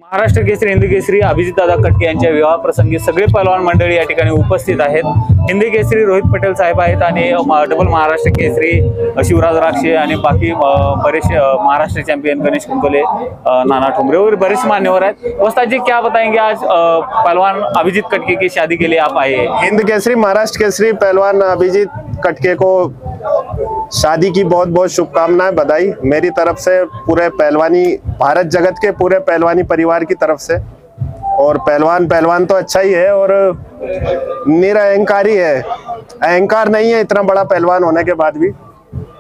महाराष्ट्र केसरी हिंदी केसरी अभिजितदादा कटके यांच्या विवाह प्रसंगी सगळे पहलवान मंडळी या ठिकाणी उपस्थित आहेत। हिंदी केसरी रोहित पटेल साहेब आहेत आणि डबल महाराष्ट्र केसरी शिवराज राक्षे आणि बाकी बरेचसे महाराष्ट्र चैंपियन गणेश कुंकोले, नाना ठुमरे और बरेच मान्यवर आहेत। वस्ताद जी क्या बताएंगे, आज पहलवान अभिजीत कटके की शादी के लिए आप आए हैं। हिंद केसरी महाराष्ट्र केसरी पहलवान अभिजीत कटके को शादी की बहुत बहुत शुभकामनाएं, बधाई मेरी तरफ से, पूरे पहलवानी भारत जगत के पूरे पहलवानी परिवार की तरफ से। और पहलवान तो अच्छा ही है और निरअहंकारी है, अहंकार नहीं है इतना बड़ा पहलवान होने के बाद भी,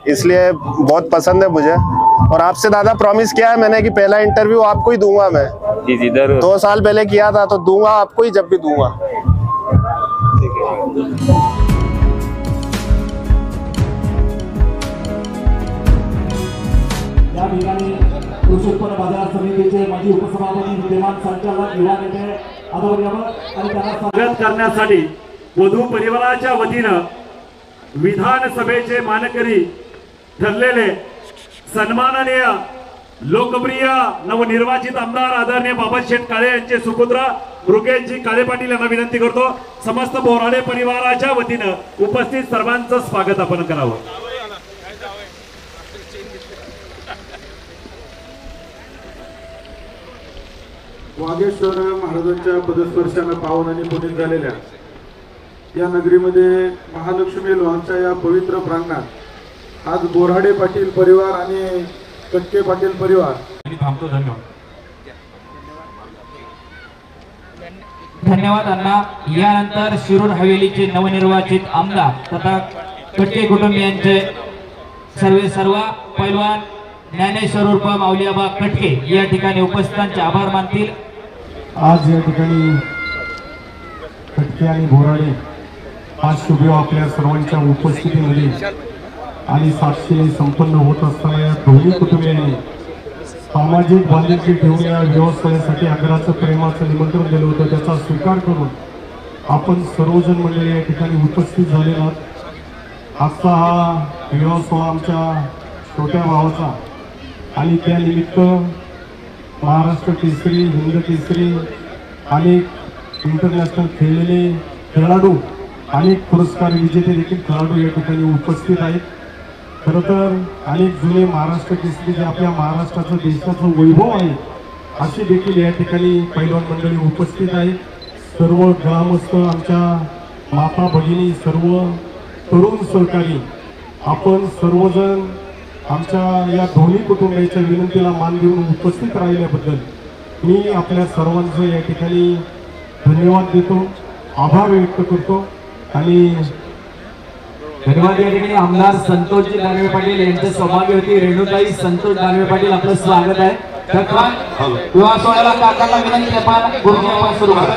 इसलिए बहुत पसंद है मुझे। और आपसे दादा प्रॉमिस किया है मैंने कि पहला इंटरव्यू आपको ही दूंगा मैं। जी जी जरूर। 2 साल पहले किया था तो दूंगा आपको ही जब भी दूंगा। या ठिकाणी कृषी उत्पन्न बाजार समितीचे माजी उपसभापती, विद्यमान संचालक, युवा नेते आणि त्यांना स्वागत करण्यासाठी वधू परिवाराच्या वतीनं विधानसभेचे मानकरी ठरलेले सन्माननीय लोकप्रिय नवनिर्वाचित आमदार आदरणीय बाबाशेठ काळे यांचे सुपुत्र मृगेशजी काळे पाटील यांना विनंती करतो, समस्त बोराडे परिवाराच्या वतीनं उपस्थित सर्वांचं स्वागत आपण करावं। वागेश्वर महाराजांच्या पदस्पर्शाने पावन आणि पुनीत झालेल्या या नगरीमध्ये महालक्ष्मी लॉनच्या या पवित्र प्रांगणात आज बोराडे पाटील परिवार आणि कटके पाटील परिवार थांबतो। धन्यवाद अण्णा। यानंतर शिरूर हवेलीचे नवनिर्वाचित आमदार तथा कटके कुटुंबियांचे सर्व पैलवान ज्ञानेश्वर उर्फ माऊलीआबा कटके या ठिकाणी उपस्थितांचे आभार मानतील। आज या ठिकाणी कटके आणि बोराडे आज शुभविवाह आपल्या सर्वांच्या उपस्थितीमध्ये आणि साक्षीने संपन्न होत असताना या दोन्ही कुटुंबियांनी सामाजिक बांधिलकी ठेवून या व्यवस्थेसाठी आग्रहाचं प्रेमाचं निमंत्रण दिलं होतं, त्याचा स्वीकार करून आपण सर्वजण मंडळी या ठिकाणी उपस्थित झालेला आहात। आजचा हा विवाह सोहळा आमच्या छोट्या भावाचा आणि त्यानिमित्त महाराष्ट्र केसरी, हिंद केसरी, अनेक इंटरनॅशनल खेळलेले खेळाडू, अनेक पुरस्कार विजेते देखील खेळाडू या ठिकाणी उपस्थित आहेत। खरं तर अनेक जुने महाराष्ट्र केसरी जे आपल्या महाराष्ट्राचं देशाचं वैभव आहे अशी देखील या ठिकाणी पैलवान मंडळी उपस्थित आहेत। सर्व ग्रामस्थ, आमच्या माता भगिनी, सर्व तरुण सहकारी, आपण सर्वजण आमच्या या दोन्ही कुटुंबाच्या विनंतीला मान देऊन उपस्थित राहिल्याबद्दल मी आपल्या सर्वांचं या ठिकाणी धन्यवाद देतो, आभार व्यक्त करतो। आणि धन्यवाद। या ठिकाणी आमदार संतोषजी दानवे पाटील यांचे सौभाग्य होती, रेणुताई संतोष दानवे पाटील आपलं स्वागत आहे। विवाह सोहळ्याला काकांना विनंती आहे, गुरुजी आपण सुरू करा।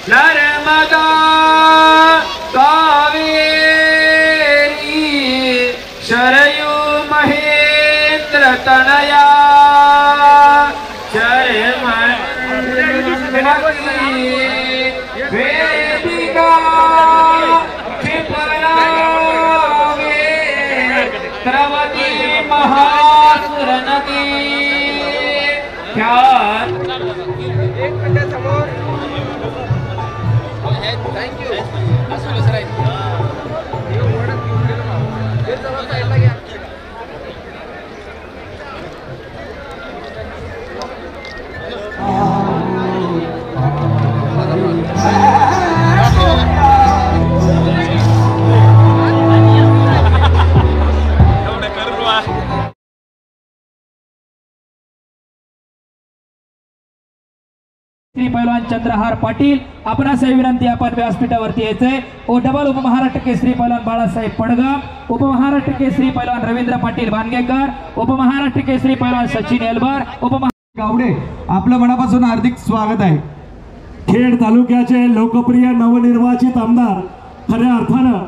नर्मदा कावेरी शरयू महेंद्र तनया वेदिका द्रवती महासुर नदी श्री पैलवान चंद्रहार पाटील आपणास विनंती, आपण व्यासपीठावरती यायचंय। ओ डबल उपमहाराष्ट्र केसरी पैलवान बाळासाहेब पडगाव, उपमहाराष्ट्र केसरी पैलवान रवींद्र पाटील भानगेकर, उपमहाराष्ट्र केसरी पैलवान सचिन एलबार, गावडे आपलं मनापासून हार्दिक स्वागत आहे। खेड तालुक्याचे लोकप्रिय नवनिर्वाचित आमदार, खऱ्या अर्थानं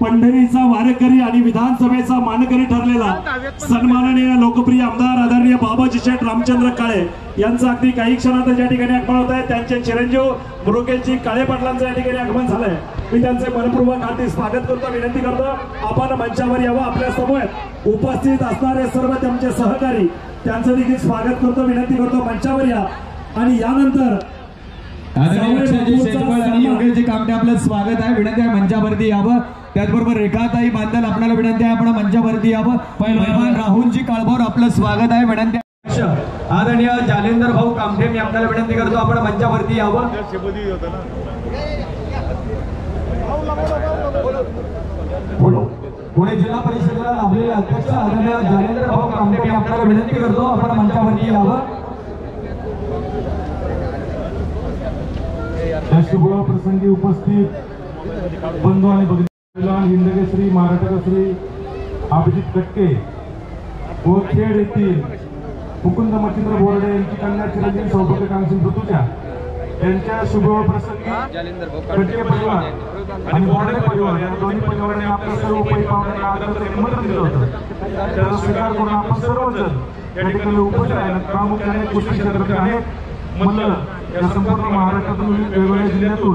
पंढरीचा वारकरी आणि विधानसभेचा मानकरी ठरलेला सन्माननीय लोकप्रिय आमदार आदरणीय बाबाजी शेठ रामचंद्र काळे यांचं अगदी काही क्षणातच या ठिकाणी आगमन होत आहे। त्यांचे चिरंजीव मृगेशजी काळे पाटलांचं या ठिकाणी आगमन झालंय। मी त्यांचे मनपूर्वक हार्दिक स्वागत करतो, विनंती करतो आपण मंचावर यावं। आपल्या समोर उपस्थित असणारे सर्व त्यांचे सहकारी त्यांचं देखील स्वागत करतो, विनंती करतो मंचावर या. आणि यानंतर योगेशजी कामटे आपलं स्वागत आहे, विनंती आहे मंचावरती यावं. त्याचबरोबर रेखाताई बांधल आपल्याला विनंती आहे आपण मंचावरती यावं. पहिलवान राहुलजी काळभोर आपलं स्वागत आहे, विनंती आहे. आदरणीय जालेंदर भाऊ कामटे मी आपल्याला विनंती करतो आपण मंचावरती यावं. पुणे जिल्हा परिषदेला लाभलेले अध्यक्ष आदरणीय जालेंदर भाऊ कामटे मी आपल्याला विनंती करतो आपण मंचावरती यावं. या शुभ प्रसंगी उपस्थित बंधू आणि भगिनी हिंदकेसरी महाराष्ट्रकेसरी अभिजित कटके व खेड येथील मुकुंद मच्छिंद्र बोर्डे यांची कन्या चिरंजीव सौभाग्यकांक्षी ऋतुजा यांच्या शुभ प्रसंगी कटके परिवार आणि बोर्डे परिवार या दोन्ही परिवारांनी आपल्या सर्व पैपावण्यांना आदराचं निमंत्रण दिलं होतं. त्याचा स्वीकार करून आपण सर्वजण या ठिकाणी उपस्थित आहे. प्रामुख्याने कुस्ती क्षेत्रातील अनेक मल्ल या संपूर्ण महाराष्ट्रातून वेगवेगळ्या जिल्ह्यातून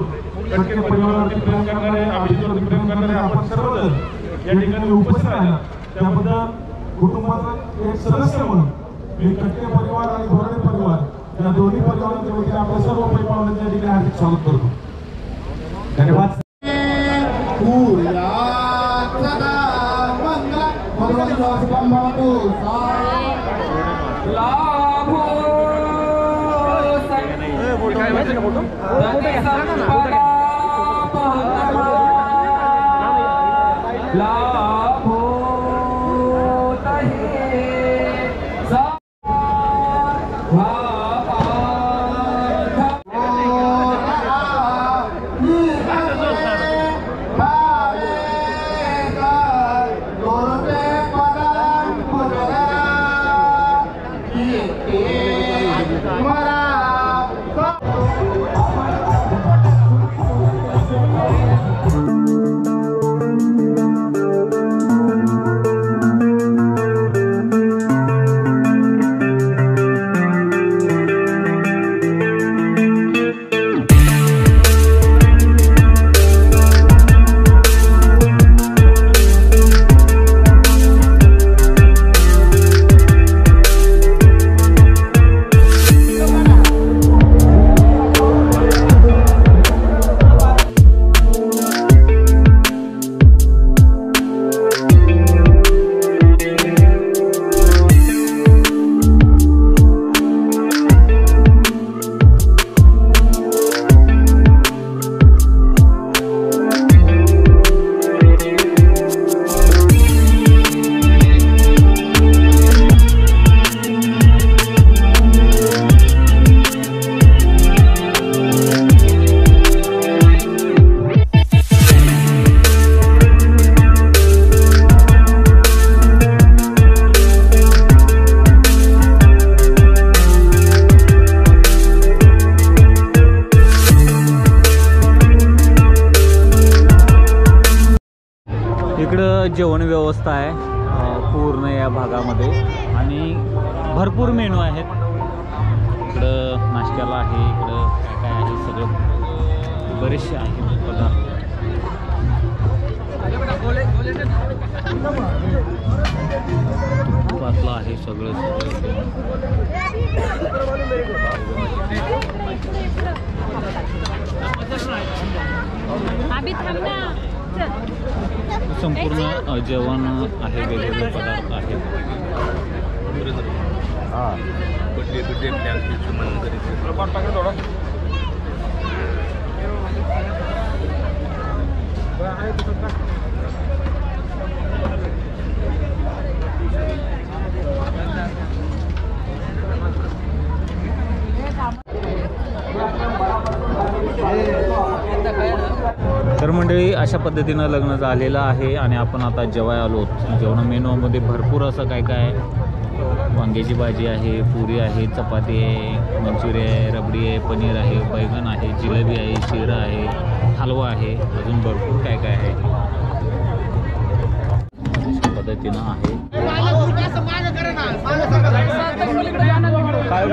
कटके परिवारावरती प्रेम करणारे अभिजितवरती प्रेम करणारे आपण सर्वजण या ठिकाणी उपस्थित आहे. त्याबद्दल कुटुंबाचा एक सदस्य म्हणून मी कटके परिवार आणि बोर्डे परिवार या दोन्ही परिवारांच्या वतीने आपल्या सर्व पैपावण्यांच्या या ठिकाणी हार्दिक स्वागत करतो. धन्यवाद. जेवण व्यवस्था आहे पूर्ण या भागामध्ये आणि भरपूर मेनू आहेत. इकडं नाश्त्याला आहे, इकडं काय आहे सगळं बरेचसे आहेत पदार्थ. तुपातलं आहे सगळं संपूर्ण जेवण आहे, वेगवेगळे पदार्थ आहेत. तर मंडळी अशा पद्धतीनं लग्न झालेलं आहे आणि आपण आता जेवाय आलो. जेवण मेनूमध्ये भरपूर असं काय काय, वांग्याची भाजी आहे, पुरी आहे, चपाती आहे, मंचुरी आहे, रबडी आहे, पनीर आहे, बैगन आहे, जिलेबी आहे, शिरा आहे, हलवा आहे, अजून भरपूर काय काय आहे. अशा पद्धतीनं आहे. काय